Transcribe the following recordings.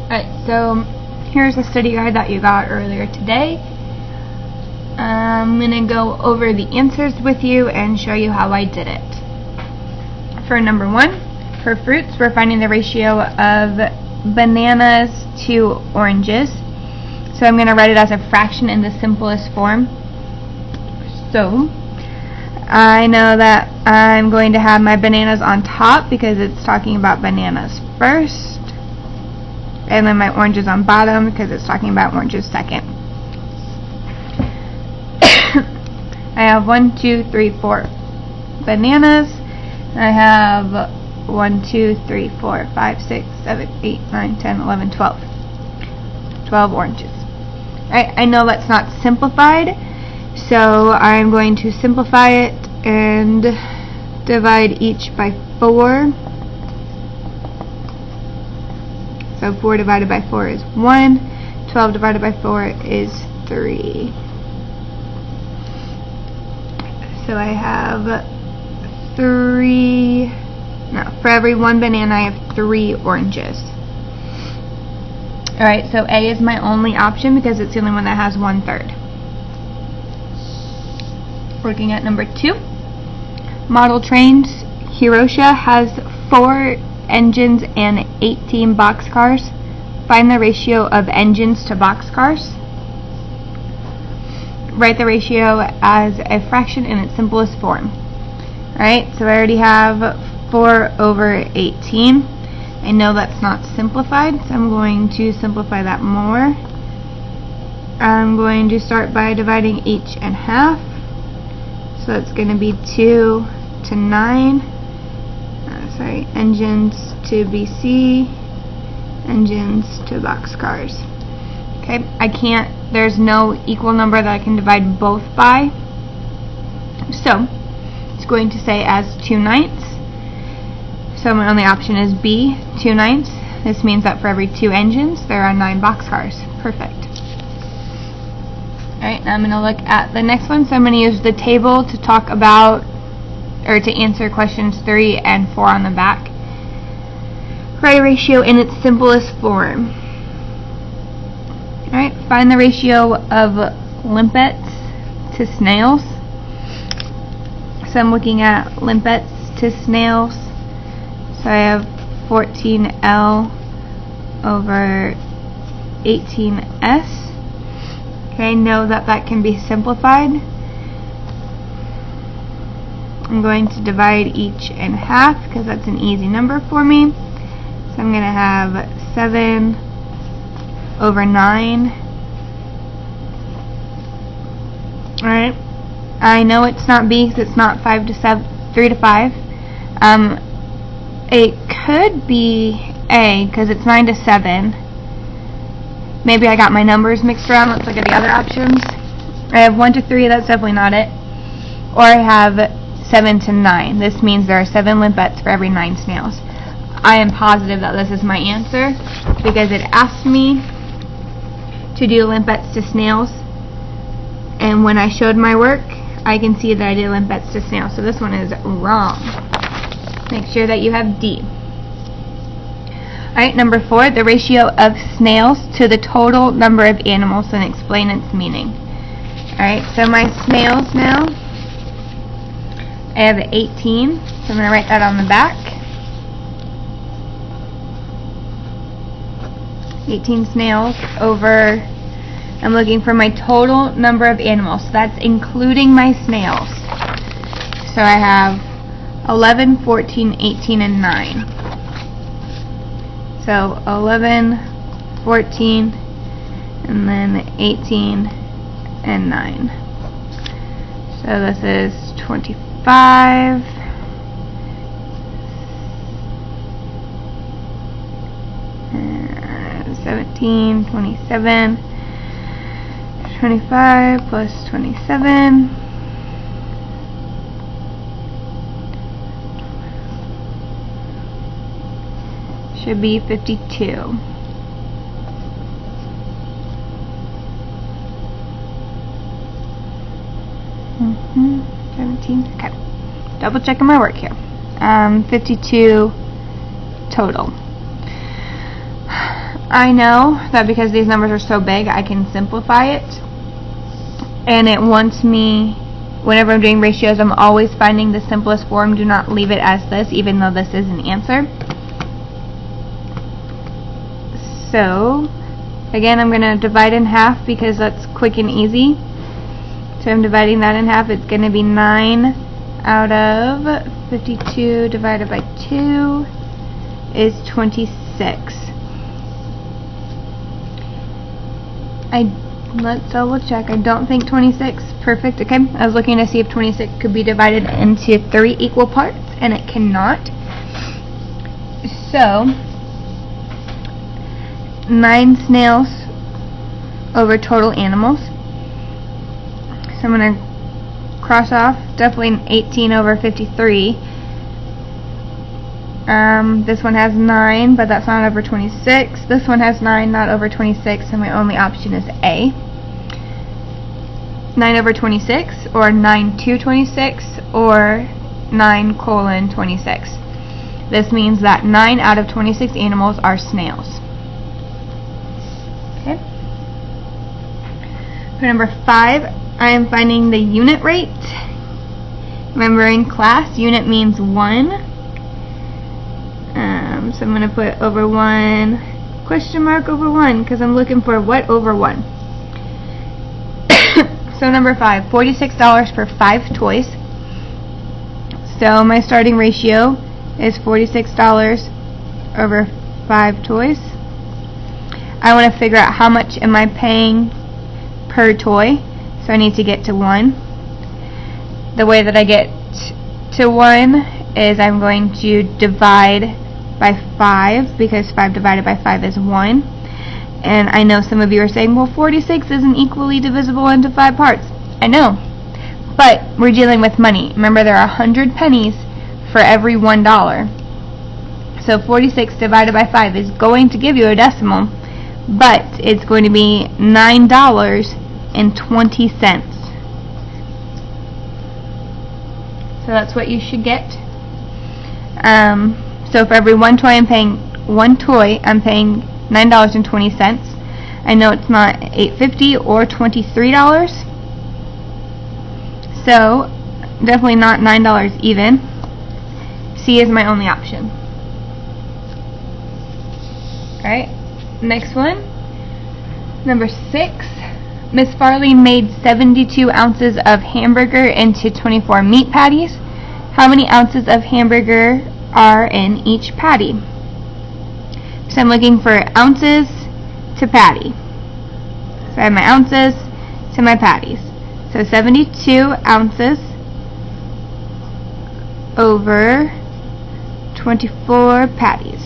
Alright, so here's a study guide that you got earlier today. I'm going to go over the answers with you and show you how I did it. For number 1, for fruits, we're finding the ratio of bananas to oranges. So I'm going to write it as a fraction in the simplest form. So I know that I'm going to have my bananas on top because it's talking about bananas first. And then my oranges on bottom because it's talking about oranges second. I have 1, 2, 3, 4 bananas. I have 1, 2, 3, 4, 5, 6, 7, 8, 9, 10, 11, 12. 12 oranges. Alright, I know that's not simplified, so I'm going to simplify it and divide each by 4. So 4 divided by 4 is 1. 12 divided by 4 is 3. So I have 3, no, for every 1 banana I have 3 oranges. Alright, so A is my only option because it's the only one that has 1/3. Looking at number 2. Model trains. Hiroshima has 4 engines and 18 boxcars. Find the ratio of engines to boxcars. Write the ratio as a fraction in its simplest form. Alright, so I already have 4 over 18. I know that's not simplified, so I'm going to simplify that more. I'm going to start by dividing each in half. So it's going to be 2 to 9. Engines to BC, engines to boxcars. Okay, there's no equal number that I can divide both by. So, it's going to say as 2/9. So my only option is B, 2/9. This means that for every 2 engines, there are 9 boxcars. Perfect. Alright, now I'm going to look at the next one. So I'm going to use the table to talk about, or to answer questions 3 and 4 on the back. Write a ratio in its simplest form. Alright, find the ratio of limpets to snails. So I'm looking at limpets to snails. So I have 14L over 18S. Okay, know that that can be simplified. I'm going to divide each in half because that's an easy number for me. So I'm going to have 7 over 9. Alright, I know it's not B because it's not 3 to 5. It could be A because it's 9 to 7. Maybe I got my numbers mixed around. Let's look at the other options. I have 1 to 3, that's definitely not it. Or I have 7 to 9. This means there are 7 limpets for every 9 snails. I am positive that this is my answer because it asked me to do limpets to snails, and when I showed my work I can see that I did limpets to snails, so this one is wrong. Make sure that you have D. Alright, number 4, the ratio of snails to the total number of animals and explain its meaning. Alright, so my snails now, I have 18, so I'm going to write that on the back. 18 snails over, I'm looking for my total number of animals, so that's including my snails. So I have 11, 14, 18, and 9. So 11, 14, and then 18, and 9. So this is 25. 17, 27, 25 plus 27. Should be 52. 17. Okay. Double checking my work here. 52 total. I know that because these numbers are so big, I can simplify it. And it wants me, whenever I'm doing ratios, I'm always finding the simplest form. Do not leave it as this, even though this is an answer. So, again, I'm going to divide in half because that's quick and easy. So I'm dividing that in half. It's going to be 9 out of 52 divided by 2 is 26. Let's double check. I don't think 26. Perfect. Okay. I was looking to see if 26 could be divided into 3 equal parts, and it cannot. So, 9 snails over total animals. So I'm going to cross off. Definitely an 18 over 53. This one has 9, but that's not over 26. This one has 9, not over 26, so my only option is A. 9 over 26, or 9 to 26, or 9 colon 26. This means that 9 out of 26 animals are snails. Okay. For number 5, I am finding the unit rate. Remember, in class, unit means 1. So I'm going to put over 1, question mark over 1, because I'm looking for what over 1. So number 5, $46 for 5 toys. So my starting ratio is $46 over 5 toys. I want to figure out how much am I paying per toy. So I need to get to 1. The way that I get to 1 is I'm going to divide by 5, because 5 divided by 5 is 1. And I know some of you are saying, well, 46 isn't equally divisible into 5 parts. I know, but we're dealing with money. Remember, there are 100 pennies for every $1. So 46 divided by 5 is going to give you a decimal, but it's going to be $9.20. So that's what you should get. So for every 1 toy I'm paying $9.20. I know it's not $8.50 or $23. So definitely not $9 even. C is my only option. Alright, next one. Number 6. Miss Farley made 72 ounces of hamburger into 24 meat patties. How many ounces of hamburger are in each patty? So I'm looking for ounces to patty. So I have my ounces to my patties. So 72 ounces over 24 patties.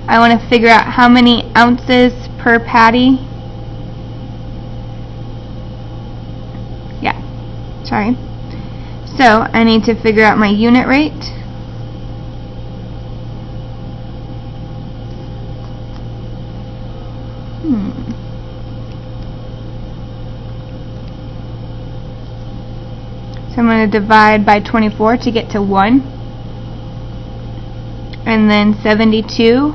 I want to figure out how many ounces per patty. Yeah, sorry. So I need to figure out my unit rate. So I'm going to divide by 24 to get to 1. And then 72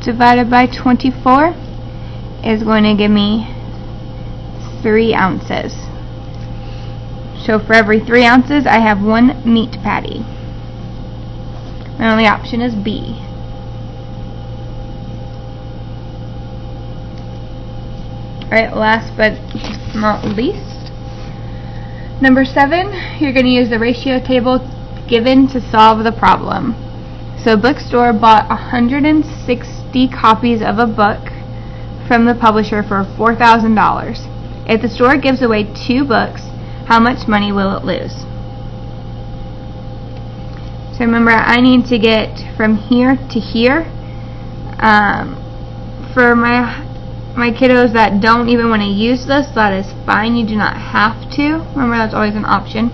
divided by 24 is going to give me 3 ounces. So for every 3 ounces, I have 1 meat patty. My only option is B. Alright, last but not least, number 7, you're going to use the ratio table given to solve the problem. So bookstore bought 160 copies of a book from the publisher for $4,000. If the store gives away 2 books, how much money will it lose? So remember, I need to get from here to here. For my kiddos that don't even want to use this, that is fine. You do not have to. Remember, that's always an option.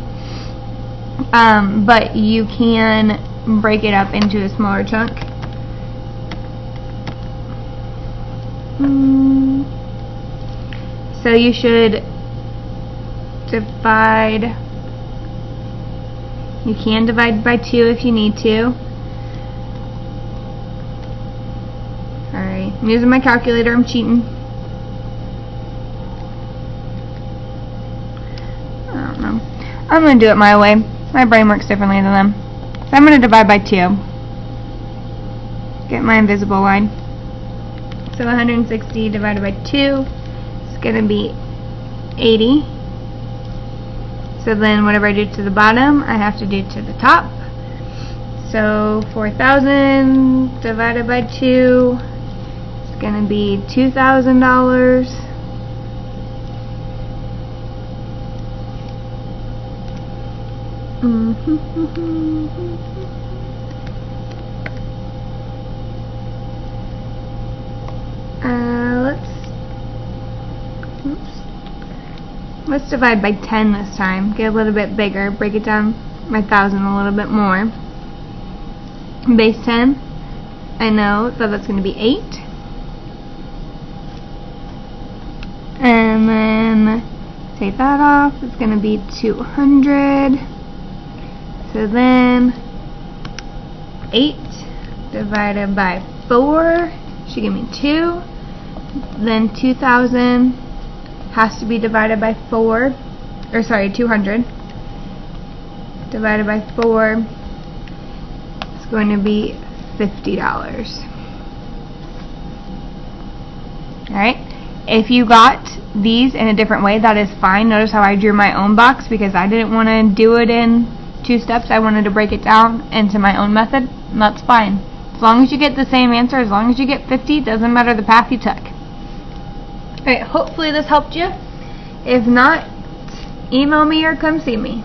But you can break it up into a smaller chunk. So you should divide. You can divide by 2 if you need to. me. I'm using my calculator. I'm cheating. I don't know. I'm going to do it my way. My brain works differently than them. So I'm going to divide by 2. Get my invisible line. So 160 divided by 2 is going to be 80. So then whatever I do to the bottom, I have to do to the top. So 4,000 divided by 2 is going to be $2,000. Let's divide by 10 this time. Get a little bit bigger. Break it down by 1,000 a little bit more. Base 10. I know that that's going to be 8. And then take that off. It's going to be 200. So then 8 divided by 4 should give me 2. Then 2,000 has to be divided by 4, or sorry, 200 divided by 4 is going to be $50. Alright, if you got these in a different way, that is fine. Notice how I drew my own box because I didn't want to do it in 2 steps. I wanted to break it down into my own method, and that's fine. As long as you get the same answer, as long as you get 50, doesn't matter the path you took. Alright, hopefully this helped you. If not, email me or come see me.